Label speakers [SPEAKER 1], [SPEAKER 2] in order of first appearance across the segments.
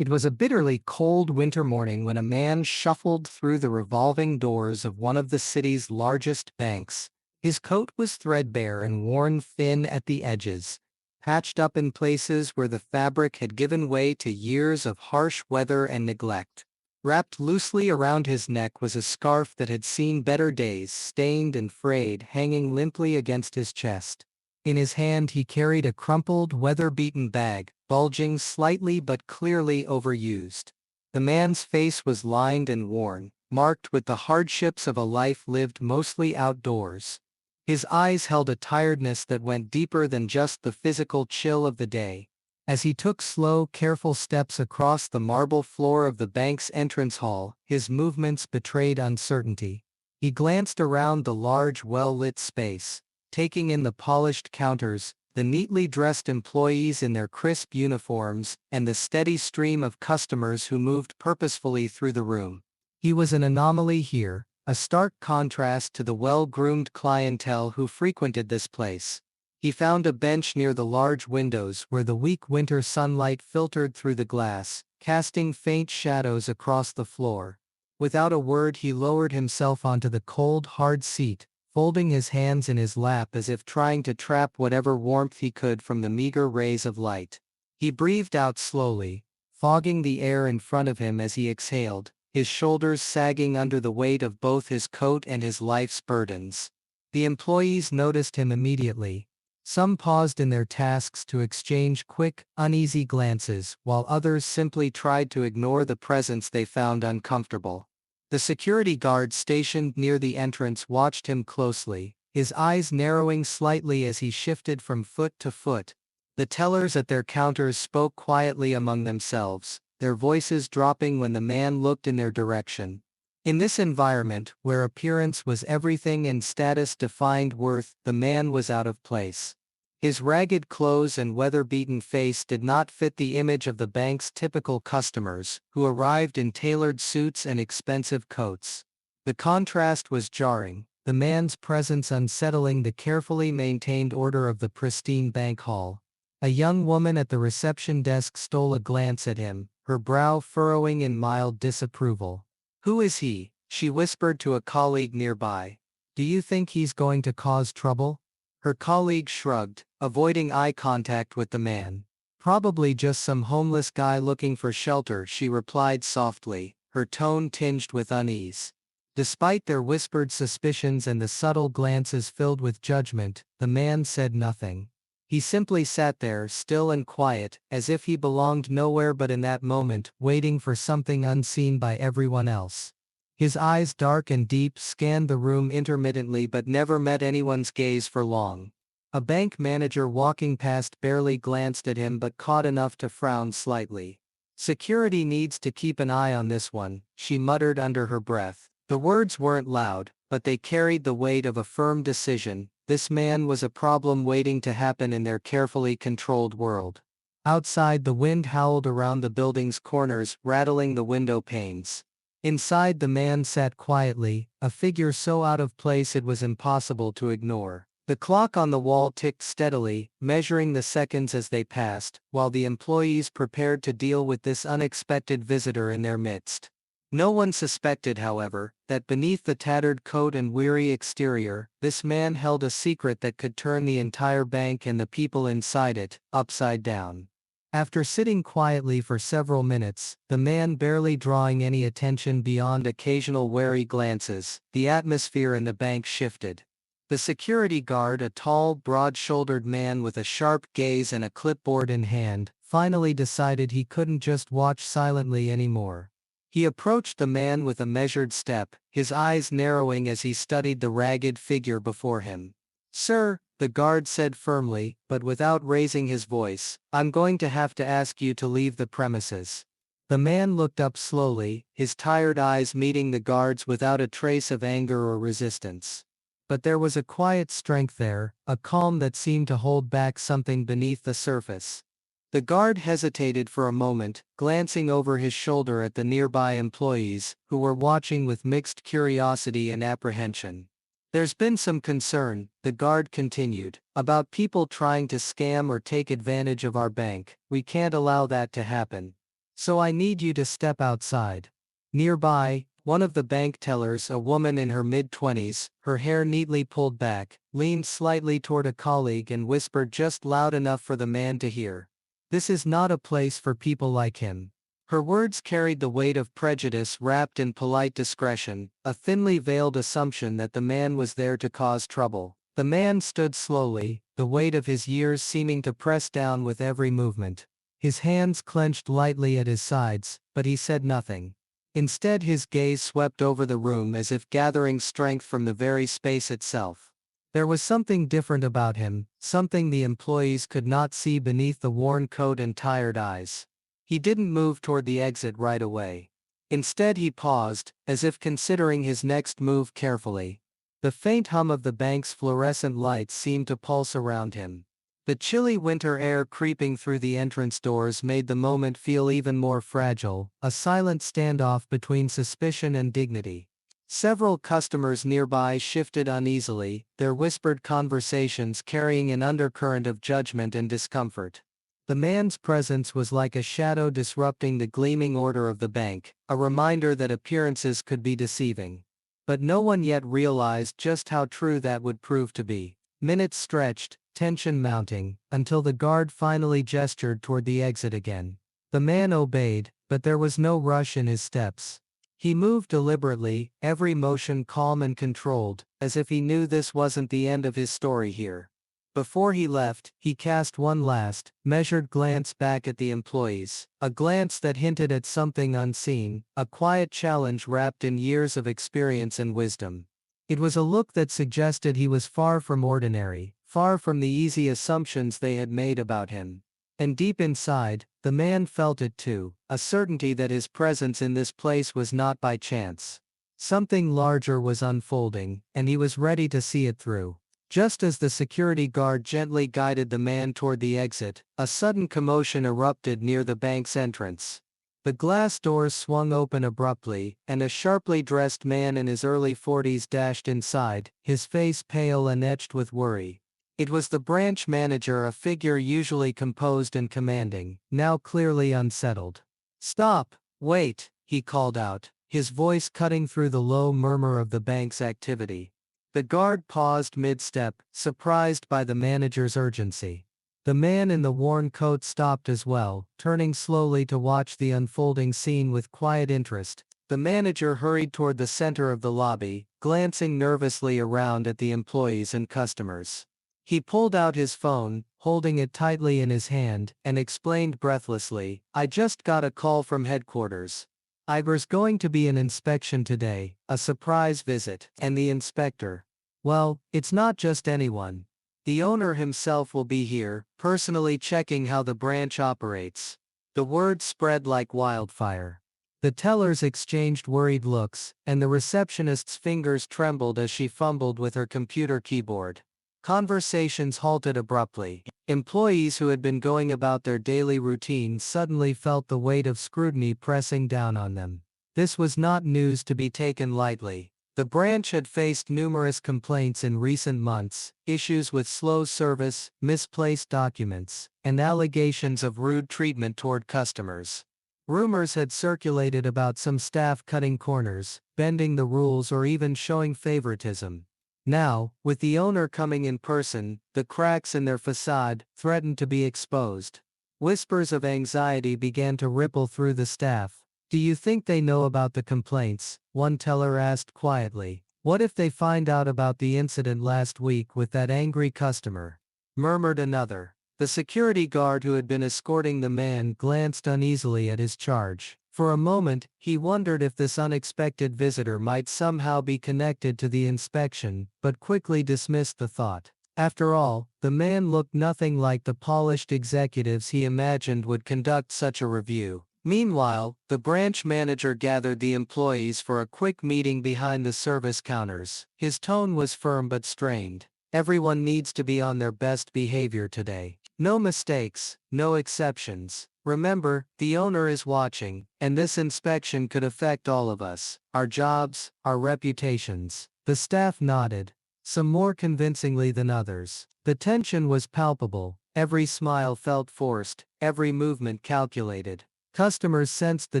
[SPEAKER 1] It was a bitterly cold winter morning when a man shuffled through the revolving doors of one of the city's largest banks. His coat was threadbare and worn thin at the edges, patched up in places where the fabric had given way to years of harsh weather and neglect. Wrapped loosely around his neck was a scarf that had seen better days, stained and frayed, hanging limply against his chest. In his hand he carried a crumpled, weather-beaten bag, bulging slightly but clearly overused. The man's face was lined and worn, marked with the hardships of a life lived mostly outdoors. His eyes held a tiredness that went deeper than just the physical chill of the day. As he took slow, careful steps across the marble floor of the bank's entrance hall, his movements betrayed uncertainty. He glanced around the large, well-lit space, taking in the polished counters, the neatly dressed employees in their crisp uniforms, and the steady stream of customers who moved purposefully through the room. He was an anomaly here, a stark contrast to the well-groomed clientele who frequented this place. He found a bench near the large windows where the weak winter sunlight filtered through the glass, casting faint shadows across the floor. Without a word he lowered himself onto the cold, hard seat, folding his hands in his lap as if trying to trap whatever warmth he could from the meager rays of light. He breathed out slowly, fogging the air in front of him as he exhaled, his shoulders sagging under the weight of both his coat and his life's burdens. The employees noticed him immediately. Some paused in their tasks to exchange quick, uneasy glances, while others simply tried to ignore the presence they found uncomfortable. The security guard stationed near the entrance watched him closely, his eyes narrowing slightly as he shifted from foot to foot. The tellers at their counters spoke quietly among themselves, their voices dropping when the man looked in their direction. In this environment, where appearance was everything and status defined worth, the man was out of place. His ragged clothes and weather-beaten face did not fit the image of the bank's typical customers, who arrived in tailored suits and expensive coats. The contrast was jarring, the man's presence unsettling the carefully maintained order of the pristine bank hall. A young woman at the reception desk stole a glance at him, her brow furrowing in mild disapproval. "Who is he?" she whispered to a colleague nearby. "Do you think he's going to cause trouble?" Her colleague shrugged, avoiding eye contact with the man. "Probably just some homeless guy looking for shelter," she replied softly, her tone tinged with unease. Despite their whispered suspicions and the subtle glances filled with judgment, the man said nothing. He simply sat there, still and quiet, as if he belonged nowhere but in that moment, waiting for something unseen by everyone else. His eyes, dark and deep, scanned the room intermittently but never met anyone's gaze for long. A bank manager walking past barely glanced at him but caught enough to frown slightly. "Security needs to keep an eye on this one," she muttered under her breath. The words weren't loud, but they carried the weight of a firm decision. This man was a problem waiting to happen in their carefully controlled world. Outside, the wind howled around the building's corners, rattling the window panes. Inside, the man sat quietly, a figure so out of place it was impossible to ignore. The clock on the wall ticked steadily, measuring the seconds as they passed, while the employees prepared to deal with this unexpected visitor in their midst. No one suspected, however, that beneath the tattered coat and weary exterior, this man held a secret that could turn the entire bank and the people inside it upside down. After sitting quietly for several minutes, the man barely drawing any attention beyond occasional wary glances, the atmosphere in the bank shifted. The security guard, a tall, broad-shouldered man with a sharp gaze and a clipboard in hand, finally decided he couldn't just watch silently anymore. He approached the man with a measured step, his eyes narrowing as he studied the ragged figure before him. "Sir," the guard said firmly, but without raising his voice, "I'm going to have to ask you to leave the premises." The man looked up slowly, his tired eyes meeting the guard's without a trace of anger or resistance. But there was a quiet strength there, a calm that seemed to hold back something beneath the surface. The guard hesitated for a moment, glancing over his shoulder at the nearby employees, who were watching with mixed curiosity and apprehension. "There's been some concern," the guard continued, "about people trying to scam or take advantage of our bank. We can't allow that to happen." so I need you to step outside. Nearby, one of the bank tellers, a woman in her mid-20s, her hair neatly pulled back, leaned slightly toward a colleague and whispered just loud enough for the man to hear. "This is not a place for people like him." Her words carried the weight of prejudice wrapped in polite discretion, a thinly veiled assumption that the man was there to cause trouble. The man stood slowly, the weight of his years seeming to press down with every movement. His hands clenched lightly at his sides, but he said nothing. Instead, his gaze swept over the room as if gathering strength from the very space itself. There was something different about him, something the employees could not see beneath the worn coat and tired eyes. He didn't move toward the exit right away. Instead, he paused, as if considering his next move carefully. The faint hum of the bank's fluorescent lights seemed to pulse around him. The chilly winter air creeping through the entrance doors made the moment feel even more fragile, a silent standoff between suspicion and dignity. Several customers nearby shifted uneasily, their whispered conversations carrying an undercurrent of judgment and discomfort. The man's presence was like a shadow disrupting the gleaming order of the bank, a reminder that appearances could be deceiving. But no one yet realized just how true that would prove to be. Minutes stretched, tension mounting, until the guard finally gestured toward the exit again. The man obeyed, but there was no rush in his steps. He moved deliberately, every motion calm and controlled, as if he knew this wasn't the end of his story here. Before he left, he cast one last, measured glance back at the employees, a glance that hinted at something unseen, a quiet challenge wrapped in years of experience and wisdom. It was a look that suggested he was far from ordinary, far from the easy assumptions they had made about him. And deep inside, the man felt it too, a certainty that his presence in this place was not by chance. Something larger was unfolding, and he was ready to see it through. Just as the security guard gently guided the man toward the exit, a sudden commotion erupted near the bank's entrance. The glass doors swung open abruptly, and a sharply dressed man in his early 40s dashed inside, his face pale and etched with worry. It was the branch manager, a figure usually composed and commanding, now clearly unsettled. "Stop! Wait!" he called out, his voice cutting through the low murmur of the bank's activity. The guard paused mid-step, surprised by the manager's urgency. The man in the worn coat stopped as well, turning slowly to watch the unfolding scene with quiet interest. The manager hurried toward the center of the lobby, glancing nervously around at the employees and customers. He pulled out his phone, holding it tightly in his hand, and explained breathlessly, "I just got a call from headquarters. There's going to be an inspection today, a surprise visit, and the inspector. Well, it's not just anyone. The owner himself will be here, personally checking how the branch operates." The word spread like wildfire. The tellers exchanged worried looks, and the receptionist's fingers trembled as she fumbled with her computer keyboard. Conversations halted abruptly. Employees who had been going about their daily routines suddenly felt the weight of scrutiny pressing down on them. This was not news to be taken lightly. The branch had faced numerous complaints in recent months, issues with slow service, misplaced documents, and allegations of rude treatment toward customers. Rumors had circulated about some staff cutting corners, bending the rules, or even showing favoritism. Now, with the owner coming in person, the cracks in their facade threatened to be exposed. Whispers of anxiety began to ripple through the staff. "Do you think they know about the complaints?" one teller asked quietly. "What if they find out about the incident last week with that angry customer?" Murmured another. The security guard who had been escorting the man glanced uneasily at his charge. For a moment, he wondered if this unexpected visitor might somehow be connected to the inspection, but quickly dismissed the thought. After all, the man looked nothing like the polished executives he imagined would conduct such a review. Meanwhile, the branch manager gathered the employees for a quick meeting behind the service counters. His tone was firm but strained. "Everyone needs to be on their best behavior today. No mistakes, no exceptions. Remember, the owner is watching, and this inspection could affect all of us, our jobs, our reputations." The staff nodded, some more convincingly than others. The tension was palpable, every smile felt forced, every movement calculated. Customers sensed the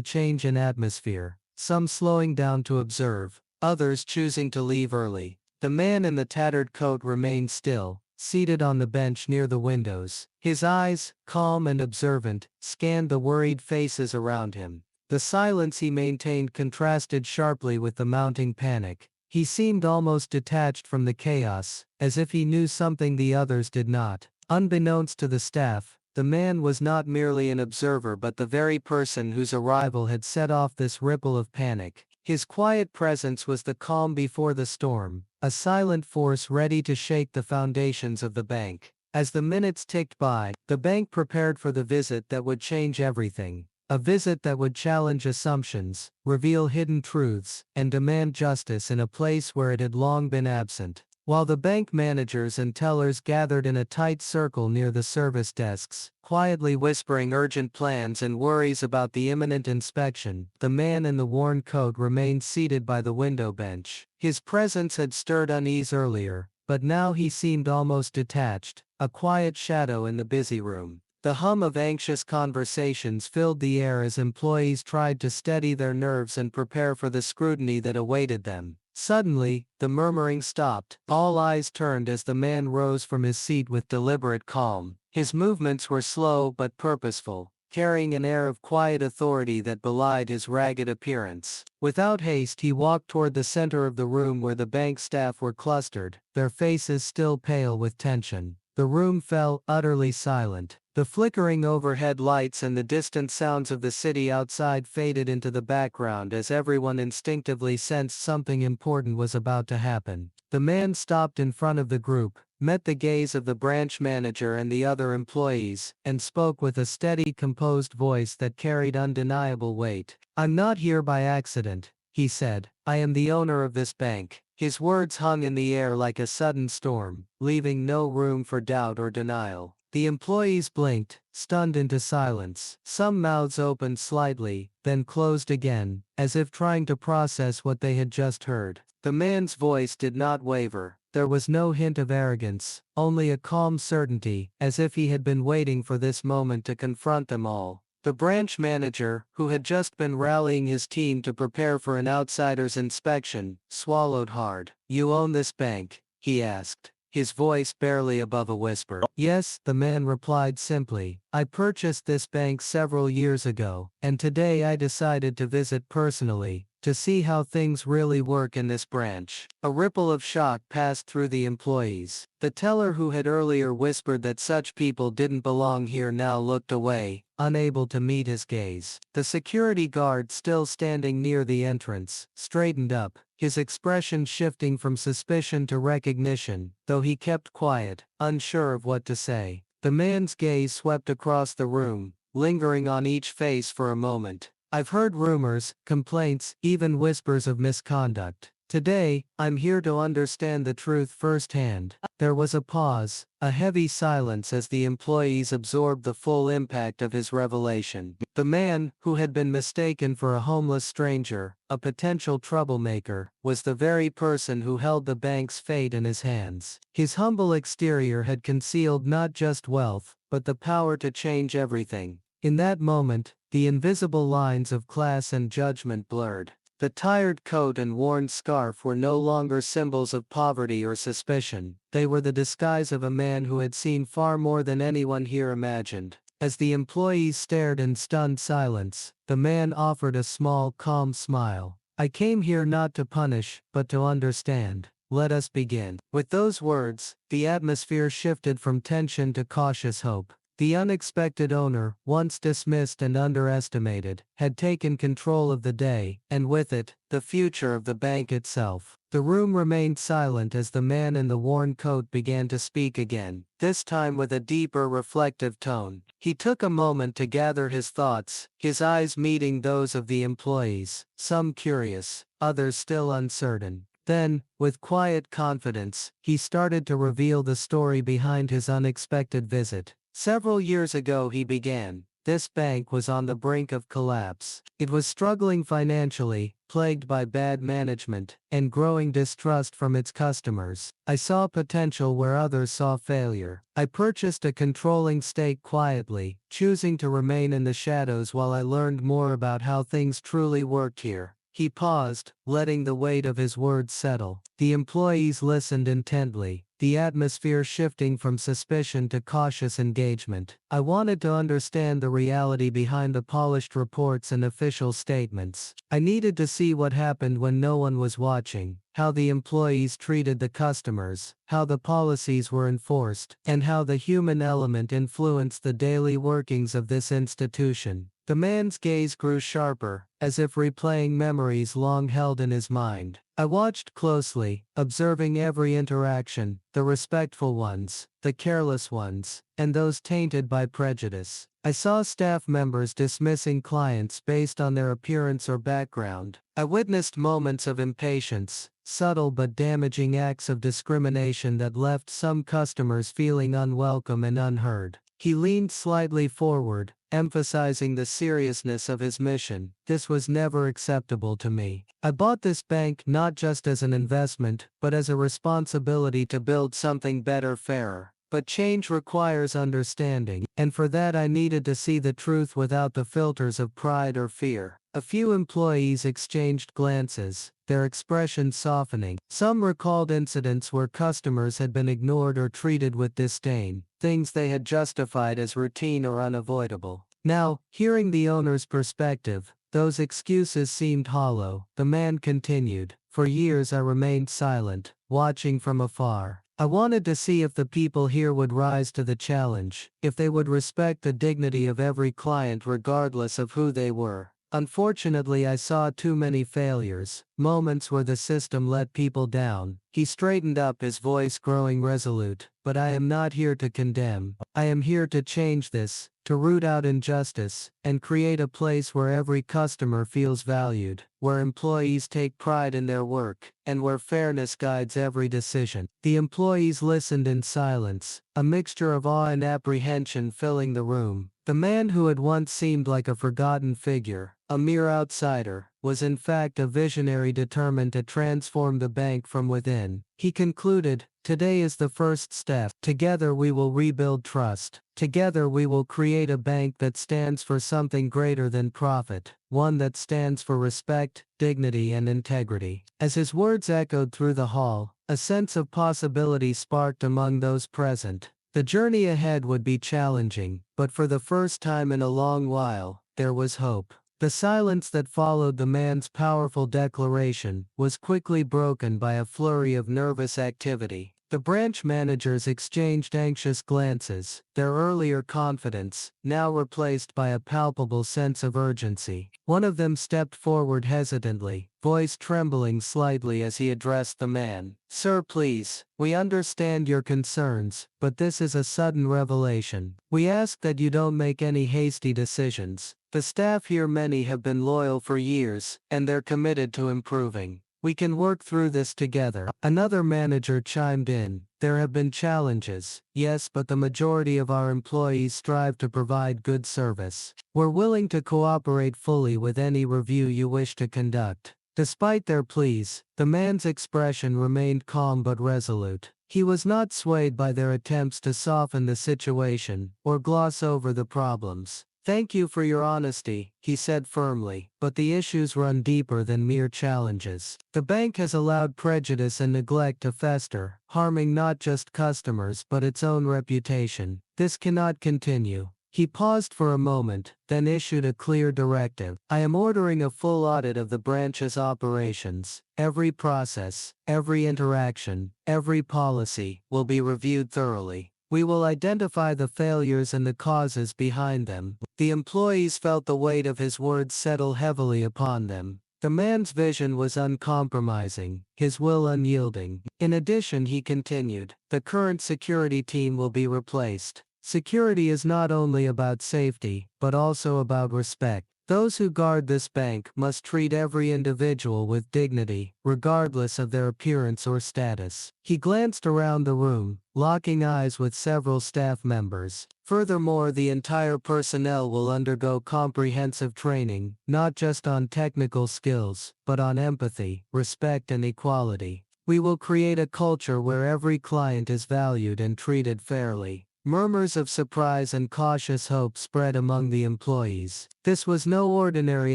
[SPEAKER 1] change in atmosphere, some slowing down to observe, others choosing to leave early. The man in the tattered coat remained still, seated on the bench near the windows. His eyes, calm and observant, scanned the worried faces around him. The silence he maintained contrasted sharply with the mounting panic. He seemed almost detached from the chaos, as if he knew something the others did not. Unbeknownst to the staff, the man was not merely an observer but the very person whose arrival had set off this ripple of panic. His quiet presence was the calm before the storm, a silent force ready to shake the foundations of the bank. As the minutes ticked by, the bank prepared for the visit that would change everything. A visit that would challenge assumptions, reveal hidden truths, and demand justice in a place where it had long been absent. While the bank managers and tellers gathered in a tight circle near the service desks, quietly whispering urgent plans and worries about the imminent inspection, the man in the worn coat remained seated by the window bench. His presence had stirred unease earlier, but now he seemed almost detached, a quiet shadow in the busy room. The hum of anxious conversations filled the air as employees tried to steady their nerves and prepare for the scrutiny that awaited them. Suddenly, the murmuring stopped. All eyes turned as the man rose from his seat with deliberate calm. His movements were slow but purposeful, carrying an air of quiet authority that belied his ragged appearance. Without haste he walked toward the center of the room where the bank staff were clustered, their faces still pale with tension. The room fell utterly silent. The flickering overhead lights and the distant sounds of the city outside faded into the background as everyone instinctively sensed something important was about to happen. The man stopped in front of the group, met the gaze of the branch manager and the other employees, and spoke with a steady, composed voice that carried undeniable weight. "I'm not here by accident," he said. "I am the owner of this bank." His words hung in the air like a sudden storm, leaving no room for doubt or denial. The employees blinked, stunned into silence. Some mouths opened slightly, then closed again, as if trying to process what they had just heard. The man's voice did not waver. There was no hint of arrogance, only a calm certainty, as if he had been waiting for this moment to confront them all. The branch manager, who had just been rallying his team to prepare for an outsider's inspection, swallowed hard. "You own this bank?" he asked, his voice barely above a whisper. "Yes," the man replied simply. "I purchased this bank several years ago, and today I decided to visit personally, to see how things really work in this branch." A ripple of shock passed through the employees. The teller who had earlier whispered that such people didn't belong here now looked away, unable to meet his gaze. The security guard, still standing near the entrance, straightened up, his expression shifting from suspicion to recognition, though he kept quiet, unsure of what to say. The man's gaze swept across the room, lingering on each face for a moment. "I've heard rumors, complaints, even whispers of misconduct. Today, I'm here to understand the truth firsthand." There was a pause, a heavy silence as the employees absorbed the full impact of his revelation. The man, who had been mistaken for a homeless stranger, a potential troublemaker, was the very person who held the bank's fate in his hands. His humble exterior had concealed not just wealth, but the power to change everything. In that moment, the invisible lines of class and judgment blurred. The tired coat and worn scarf were no longer symbols of poverty or suspicion. They were the disguise of a man who had seen far more than anyone here imagined. As the employees stared in stunned silence, the man offered a small, calm smile. "I came here not to punish, but to understand. Let us begin." With those words, the atmosphere shifted from tension to cautious hope. The unexpected owner, once dismissed and underestimated, had taken control of the day, and with it, the future of the bank itself. The room remained silent as the man in the worn coat began to speak again, this time with a deeper, reflective tone. He took a moment to gather his thoughts, his eyes meeting those of the employees, some curious, others still uncertain. Then, with quiet confidence, he started to reveal the story behind his unexpected visit. "Several years ago," he began, This bank was on the brink of collapse. It was struggling financially, plagued by bad management, and growing distrust from its customers. I saw potential where others saw failure. I purchased a controlling stake quietly, choosing to remain in the shadows while I learned more about how things truly worked here. He paused, letting the weight of his words settle. The employees listened intently, the atmosphere shifting from suspicion to cautious engagement. I wanted to understand the reality behind the polished reports and official statements. I needed to see what happened when no one was watching, how the employees treated the customers, how the policies were enforced, and how the human element influenced the daily workings of this institution. The man's gaze grew sharper, as if replaying memories long held in his mind. I watched closely, observing every interaction, the respectful ones, the careless ones, and those tainted by prejudice. I saw staff members dismissing clients based on their appearance or background. I witnessed moments of impatience, subtle but damaging acts of discrimination that left some customers feeling unwelcome and unheard. He leaned slightly forward, emphasizing the seriousness of his mission. This was never acceptable to me. I bought this bank not just as an investment, but as a responsibility to build something better, fairer. But change requires understanding, and for that I needed to see the truth without the filters of pride or fear. A few employees exchanged glances, their expressions softening. Some recalled incidents where customers had been ignored or treated with disdain, things they had justified as routine or unavoidable. Now, hearing the owner's perspective, those excuses seemed hollow. The man continued, "For years I remained silent, watching from afar. I wanted to see if the people here would rise to the challenge, if they would respect the dignity of every client regardless of who they were. Unfortunately, I saw too many failures, moments where the system let people down." He straightened up, his voice growing resolute. "But I am not here to condemn. I am here to change this, to root out injustice, and create a place where every customer feels valued, where employees take pride in their work, and where fairness guides every decision." The employees listened in silence, a mixture of awe and apprehension filling the room. The man who had once seemed like a forgotten figure, a mere outsider, was in fact a visionary determined to transform the bank from within. He concluded, "Today is the first step. Together we will rebuild trust. Together we will create a bank that stands for something greater than profit, one that stands for respect, dignity and integrity." As his words echoed through the hall, a sense of possibility sparked among those present. The journey ahead would be challenging, but for the first time in a long while, there was hope. The silence that followed the man's powerful declaration was quickly broken by a flurry of nervous activity. The branch managers exchanged anxious glances, their earlier confidence, now replaced by a palpable sense of urgency. One of them stepped forward hesitantly, voice trembling slightly as he addressed the man. "Sir, please, we understand your concerns, but this is a sudden revelation. We ask that you don't make any hasty decisions. The staff here, many have been loyal for years, and they're committed to improving. We can work through this together." Another manager chimed in, "There have been challenges, yes, but the majority of our employees strive to provide good service. We're willing to cooperate fully with any review you wish to conduct." Despite their pleas, the man's expression remained calm but resolute. He was not swayed by their attempts to soften the situation or gloss over the problems. "Thank you for your honesty," he said firmly, "but the issues run deeper than mere challenges. The bank has allowed prejudice and neglect to fester, harming not just customers but its own reputation. This cannot continue." He paused for a moment, then issued a clear directive. "I am ordering a full audit of the branch's operations. Every process, every interaction, every policy will be reviewed thoroughly. We will identify the failures and the causes behind them." The employees felt the weight of his words settle heavily upon them. The man's vision was uncompromising, his will unyielding. In addition, he continued, "The current security team will be replaced. Security is not only about safety, but also about respect. Those who guard this bank must treat every individual with dignity, regardless of their appearance or status. He glanced around the room, locking eyes with several staff members. Furthermore, the entire personnel will undergo comprehensive training, not just on technical skills, but on empathy, respect, and equality. We will create a culture where every client is valued and treated fairly. Murmurs of surprise and cautious hope spread among the employees. This was no ordinary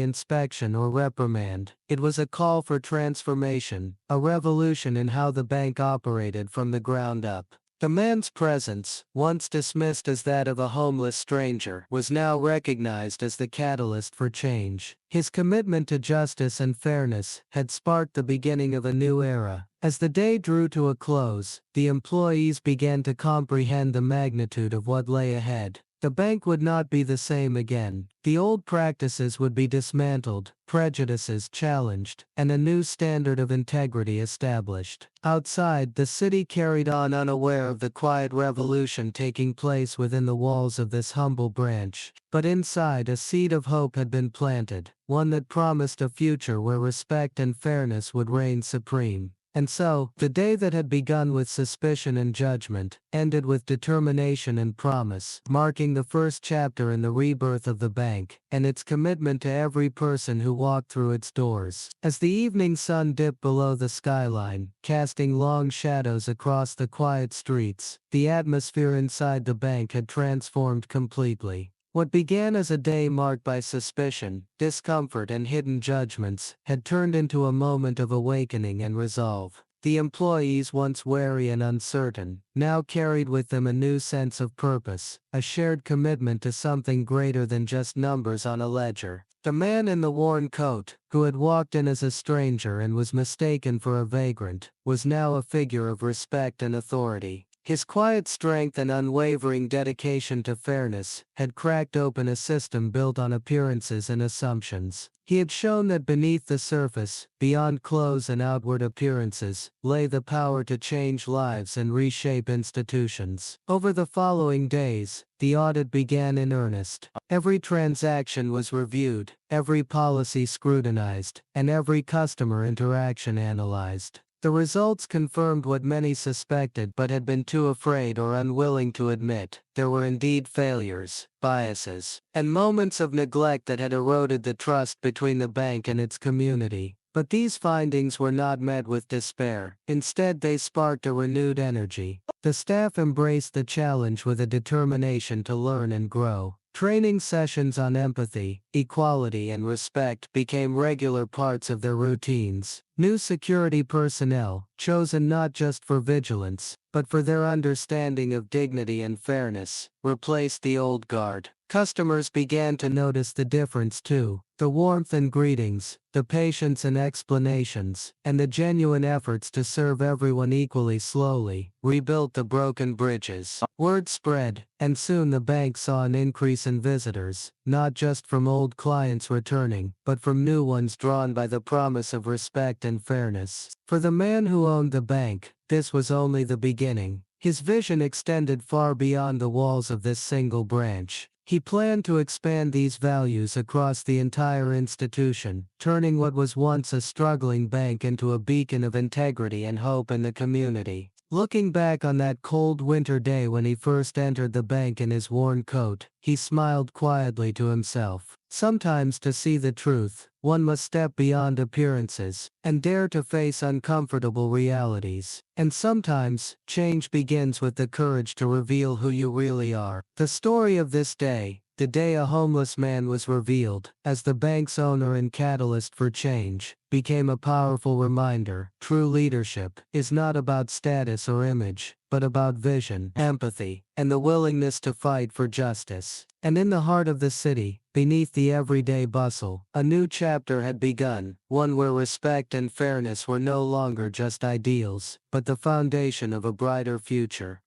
[SPEAKER 1] inspection or reprimand. It was a call for transformation, a revolution in how the bank operated from the ground up. The man's presence, once dismissed as that of a homeless stranger, was now recognized as the catalyst for change. His commitment to justice and fairness had sparked the beginning of a new era. As the day drew to a close, the employees began to comprehend the magnitude of what lay ahead. The bank would not be the same again. The old practices would be dismantled, prejudices challenged, and a new standard of integrity established. Outside, the city carried on unaware of the quiet revolution taking place within the walls of this humble branch. But inside, a seed of hope had been planted, one that promised a future where respect and fairness would reign supreme. And so, the day that had begun with suspicion and judgment, ended with determination and promise, marking the first chapter in the rebirth of the bank, and its commitment to every person who walked through its doors. As the evening sun dipped below the skyline, casting long shadows across the quiet streets, the atmosphere inside the bank had transformed completely. What began as a day marked by suspicion, discomfort, and hidden judgments, had turned into a moment of awakening and resolve. The employees, once wary and uncertain, now carried with them a new sense of purpose, a shared commitment to something greater than just numbers on a ledger. The man in the worn coat, who had walked in as a stranger and was mistaken for a vagrant, was now a figure of respect and authority. His quiet strength and unwavering dedication to fairness had cracked open a system built on appearances and assumptions. He had shown that beneath the surface, beyond clothes and outward appearances, lay the power to change lives and reshape institutions. Over the following days, the audit began in earnest. Every transaction was reviewed, every policy scrutinized, and every customer interaction analyzed. The results confirmed what many suspected but had been too afraid or unwilling to admit. There were indeed failures, biases, and moments of neglect that had eroded the trust between the bank and its community. But these findings were not met with despair. Instead, they sparked a renewed energy. The staff embraced the challenge with a determination to learn and grow. Training sessions on empathy, equality, and respect became regular parts of their routines. New security personnel, chosen not just for vigilance, but for their understanding of dignity and fairness, replaced the old guard. Customers began to notice the difference too. The warmth and greetings, the patience and explanations, and the genuine efforts to serve everyone equally slowly rebuilt the broken bridges. Word spread, and soon the bank saw an increase in visitors, not just from old clients returning, but from new ones drawn by the promise of respect and fairness. For the man who owned the bank, this was only the beginning. His vision extended far beyond the walls of this single branch. He planned to expand these values across the entire institution, turning what was once a struggling bank into a beacon of integrity and hope in the community. Looking back on that cold winter day when he first entered the bank in his worn coat, he smiled quietly to himself. Sometimes to see the truth, one must step beyond appearances and dare to face uncomfortable realities. And sometimes, change begins with the courage to reveal who you really are. The story of this day, the day a homeless man was revealed as the bank's owner and catalyst for change, became a powerful reminder. True leadership is not about status or image, but about vision, empathy, and the willingness to fight for justice. And in the heart of the city, beneath the everyday bustle, a new chapter had begun, one where respect and fairness were no longer just ideals, but the foundation of a brighter future.